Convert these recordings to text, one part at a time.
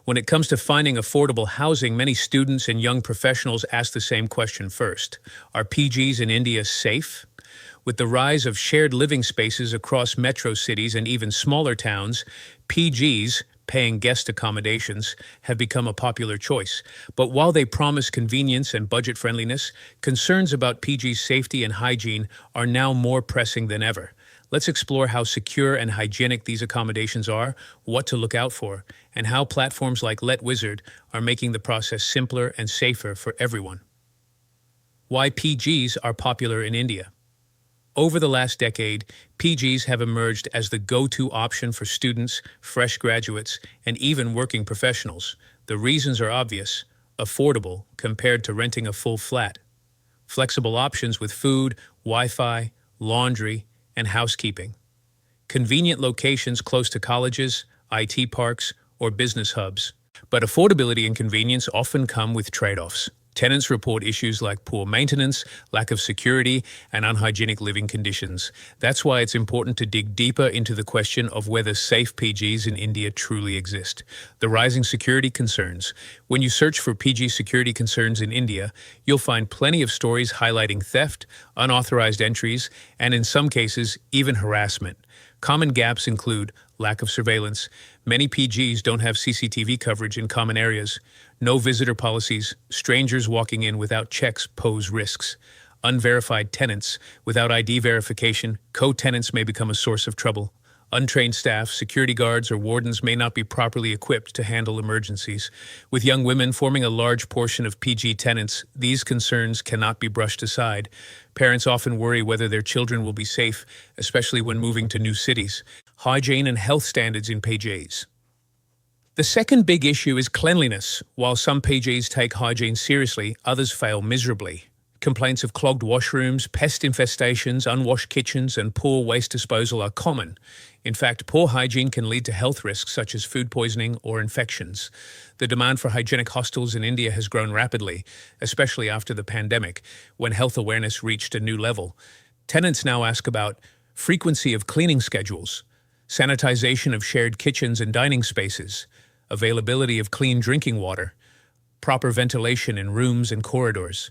When it comes to finding affordable housing, many students and young professionals ask the same question first. Are PGs in India safe? With the rise of shared living spaces across metro cities and even smaller towns, PGs, paying guest accommodations, have become a popular choice. But while they promise convenience and budget friendliness, concerns about PG's safety and hygiene are now more pressing than ever. Let's explore how secure and hygienic these accommodations are, what to look out for, and how platforms like letWizard are making the process simpler and safer for everyone. Why PGs are popular in India. Over the last decade, PGs have emerged as the go-to option for students, fresh graduates, and even working professionals. The reasons are obvious: affordable compared to renting a full flat, flexible options with food, Wi-Fi, laundry, and housekeeping, convenient locations close to colleges, IT parks, or business hubs. But affordability and convenience often come with trade-offs. Tenants report issues like poor maintenance, lack of security, and unhygienic living conditions. That's why it's important to dig deeper into the question of whether safe PGs in India truly exist. The rising security concerns. When you search for PG security concerns in India, you'll find plenty of stories highlighting theft, unauthorized entries, and in some cases, even harassment. Common gaps include lack of surveillance. Many PGs don't have CCTV coverage in common areas. No visitor policies. Strangers walking in without checks pose risks. Unverified tenants. Without ID verification, co-tenants may become a source of trouble. Untrained staff, security guards, or wardens may not be properly equipped to handle emergencies. With young women forming a large portion of PG tenants, these concerns cannot be brushed aside. Parents often worry whether their children will be safe, especially when moving to new cities. Hygiene and health standards in PGs. The second big issue is cleanliness. While some PGs take hygiene seriously, others fail miserably. Complaints of clogged washrooms, pest infestations, unwashed kitchens, and poor waste disposal are common. In fact, poor hygiene can lead to health risks such as food poisoning or infections. The demand for hygienic hostels in India has grown rapidly, especially after the pandemic, when health awareness reached a new level. Tenants now ask about frequency of cleaning schedules, sanitization of shared kitchens and dining spaces, availability of clean drinking water, proper ventilation in rooms and corridors.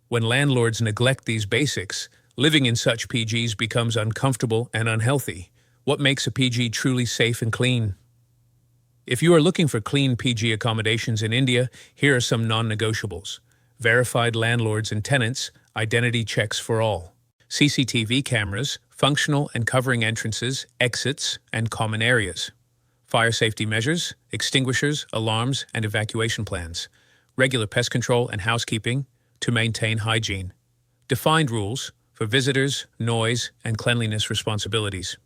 When landlords neglect these basics, living in such PGs becomes uncomfortable and unhealthy. What makes a PG truly safe and clean? If you are looking for clean PG accommodations in India, here are some non-negotiables. Verified landlords and tenants, identity checks for all. CCTV cameras, functional and covering entrances, exits, and common areas. Fire safety measures, extinguishers, alarms, and evacuation plans. Regular pest control and housekeeping to maintain hygiene. Defined rules for visitors, noise, and cleanliness responsibilities.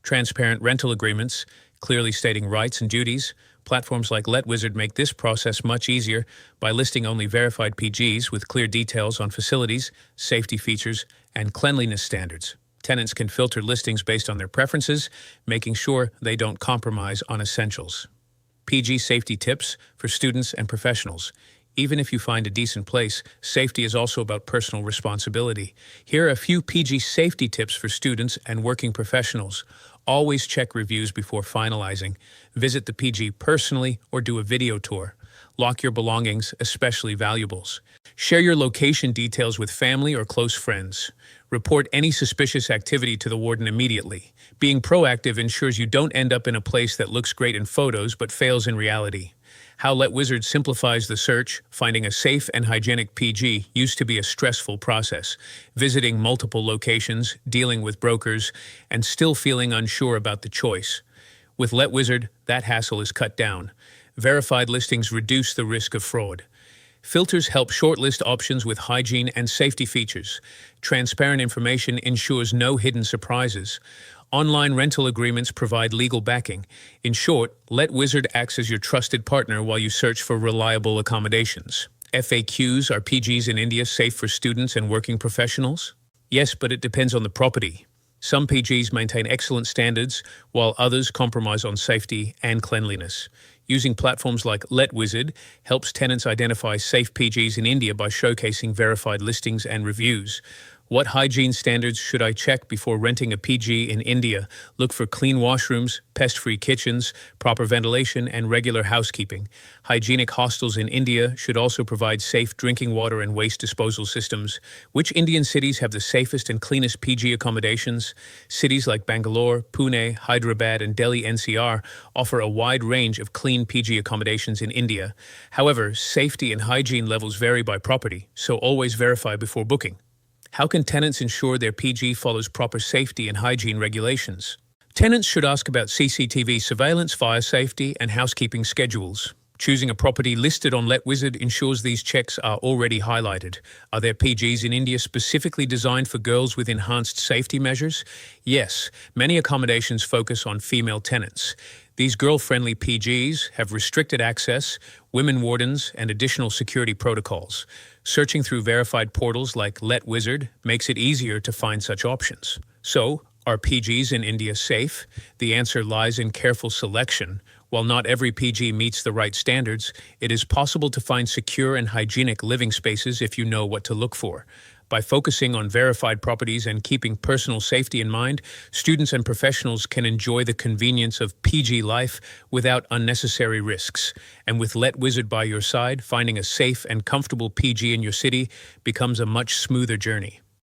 Transparent rental agreements, clearly stating rights and duties. Platforms like letWizard make this process much easier by listing only verified PGs with clear details on facilities, safety features, and cleanliness standards. Tenants can filter listings based on their preferences, making sure they don't compromise on essentials. PG safety tips for students and professionals. Even if you find a decent place, safety is also about personal responsibility. Here are a few PG safety tips for students and working professionals. Always check reviews before finalizing. Visit the PG personally or do a video tour. Lock your belongings, especially valuables. Share your location details with family or close friends. Report any suspicious activity to the warden immediately. Being proactive ensures you don't end up in a place that looks great in photos but fails in reality. How letWizard simplifies the search. Finding a safe and hygienic PG used to be a stressful process. Visiting multiple locations, dealing with brokers, and still feeling unsure about the choice. With letWizard, that hassle is cut down. Verified listings reduce the risk of fraud. Filters help shortlist options with hygiene and safety features. Transparent information ensures no hidden surprises. Online rental agreements provide legal backing. In short, letWizard acts as your trusted partner while you search for reliable accommodations. FAQs: are PGs in India safe for students and working professionals? Yes, but it depends on the property. Some PGs maintain excellent standards, while others compromise on safety and cleanliness. Using platforms like letWizard helps tenants identify safe PGs in India by showcasing verified listings and reviews. What hygiene standards should I check before renting a PG in India? Look for clean washrooms, pest-free kitchens, proper ventilation, and regular housekeeping. Hygienic hostels in India should also provide safe drinking water and waste disposal systems. Which Indian cities have the safest and cleanest PG accommodations? Cities like Bangalore, Pune, Hyderabad, and Delhi NCR offer a wide range of clean PG accommodations in India. However, safety and hygiene levels vary by property, so always verify before booking. How can tenants ensure their PG follows proper safety and hygiene regulations? Tenants should ask about CCTV surveillance, fire safety, and housekeeping schedules. Choosing a property listed on letWizard ensures these checks are already highlighted. Are there PGs in India specifically designed for girls with enhanced safety measures? Yes, many accommodations focus on female tenants. These girl-friendly PGs have restricted access, women wardens, and additional security protocols. Searching through verified portals like letWizard makes it easier to find such options. So, are PGs in India safe? The answer lies in careful selection. While not every PG meets the right standards, it is possible to find secure and hygienic living spaces if you know what to look for. By focusing on verified properties and keeping personal safety in mind, students and professionals can enjoy the convenience of PG life without unnecessary risks. And with letWizard by your side, finding a safe and comfortable PG in your city becomes a much smoother journey.